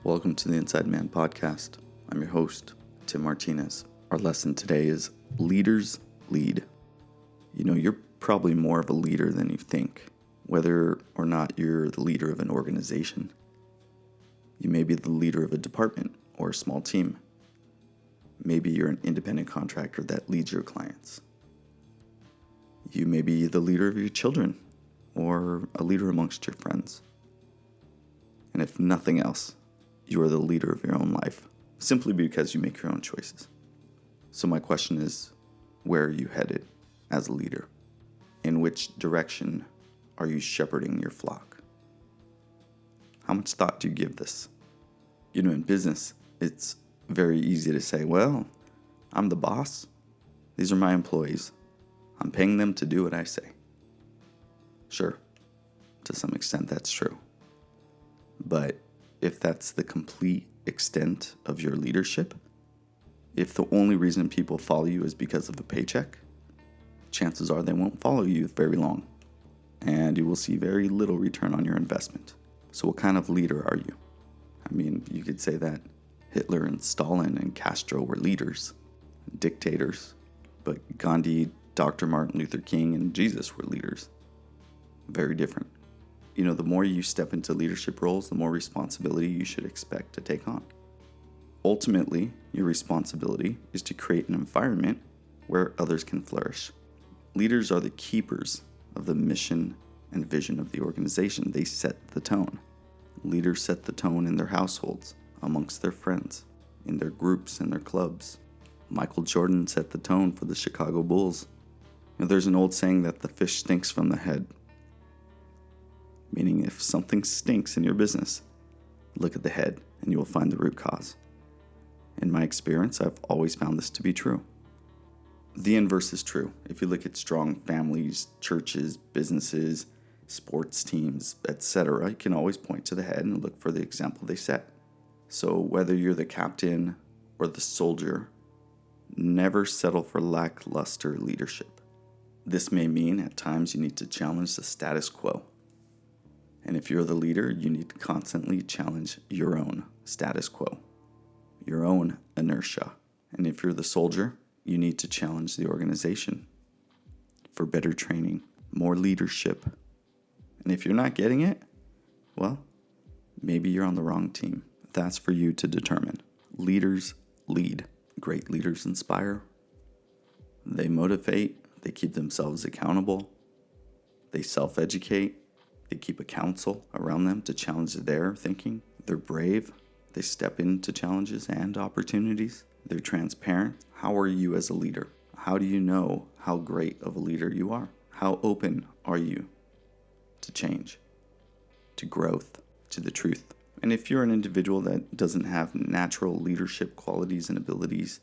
Welcome to the Inside Man podcast. I'm your host, Tim Martinez. Our lesson today is leaders lead. You know, you're probably more of a leader than you think, whether or not you're the leader of an organization. You may be the leader of a department or a small team. Maybe you're an independent contractor that leads your clients. You may be the leader of your children or a leader amongst your friends. And if nothing else, you are the leader of your own life, simply because you make your own choices. So my question is, where are you headed as a leader? In which direction are you shepherding your flock? How much thought do you give this? You know, in business, it's very easy to say, well, I'm the boss. These are my employees. I'm paying them to do what I say. Sure, to some extent that's true. But if that's the complete extent of your leadership, if the only reason people follow you is because of a paycheck, chances are they won't follow you very long, and you will see very little return on your investment. So what kind of leader are you? I mean, you could say that Hitler and Stalin and Castro were leaders, dictators, but Gandhi, Dr. Martin Luther King, and Jesus were leaders. Very different. You know, the more you step into leadership roles, the more responsibility you should expect to take on. Ultimately, your responsibility is to create an environment where others can flourish. Leaders are the keepers of the mission and vision of the organization. They set the tone. Leaders set the tone in their households, amongst their friends, in their groups and their clubs. Michael Jordan set the tone for the Chicago Bulls. You know, there's an old saying that the fish stinks from the head. Meaning if something stinks in your business, look at the head and you will find the root cause. In my experience, I've always found this to be true. The inverse is true. If you look at strong families, churches, businesses, sports teams, etc., you can always point to the head and look for the example they set. So whether you're the captain or the soldier, never settle for lackluster leadership. This may mean at times you need to challenge the status quo. And if you're the leader, you need to constantly challenge your own status quo, your own inertia. And if you're the soldier, you need to challenge the organization for better training, more leadership. And if you're not getting it, well, maybe you're on the wrong team. That's for you to determine. Leaders lead. Great leaders inspire. They motivate. They keep themselves accountable. They self-educate. They keep a council around them to challenge their thinking. They're brave. They step into challenges and opportunities. They're transparent. How are you as a leader? How do you know how great of a leader you are? How open are you to change, to growth, to the truth? And if you're an individual that doesn't have natural leadership qualities and abilities,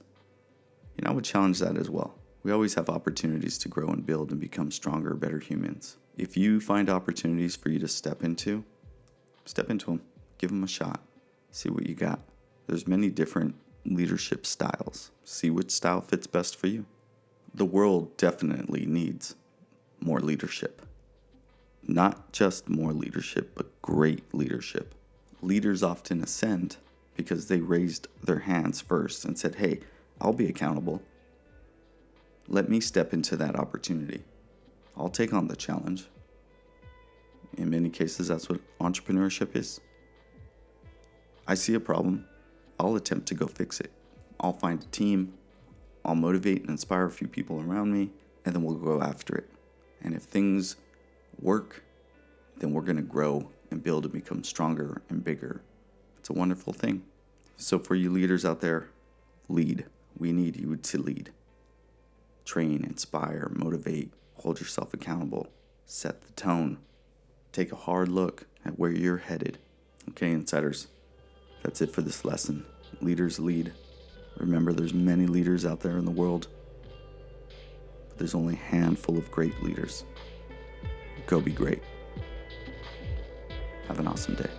you know, I would challenge that as well. We always have opportunities to grow and build and become stronger, better humans. If you find opportunities for you to step into them. Give them a shot. See what you got. There's many different leadership styles. See which style fits best for you. The world definitely needs more leadership. Not just more leadership, but great leadership. Leaders often ascend because they raised their hands first and said, hey, I'll be accountable. Let me step into that opportunity. I'll take on the challenge. In many cases, that's what entrepreneurship is. I see a problem. I'll attempt to go fix it. I'll find a team. I'll motivate and inspire a few people around me, and then we'll go after it. And if things work, then we're going to grow and build and become stronger and bigger. It's a wonderful thing. So for you leaders out there, lead. We need you to lead. Train, inspire, motivate, hold yourself accountable, set the tone. Take a hard look at where you're headed. Okay, insiders, that's it for this lesson. Leaders lead. Remember, there's many leaders out there in the world, but there's only a handful of great leaders. Go be great. Have an awesome day.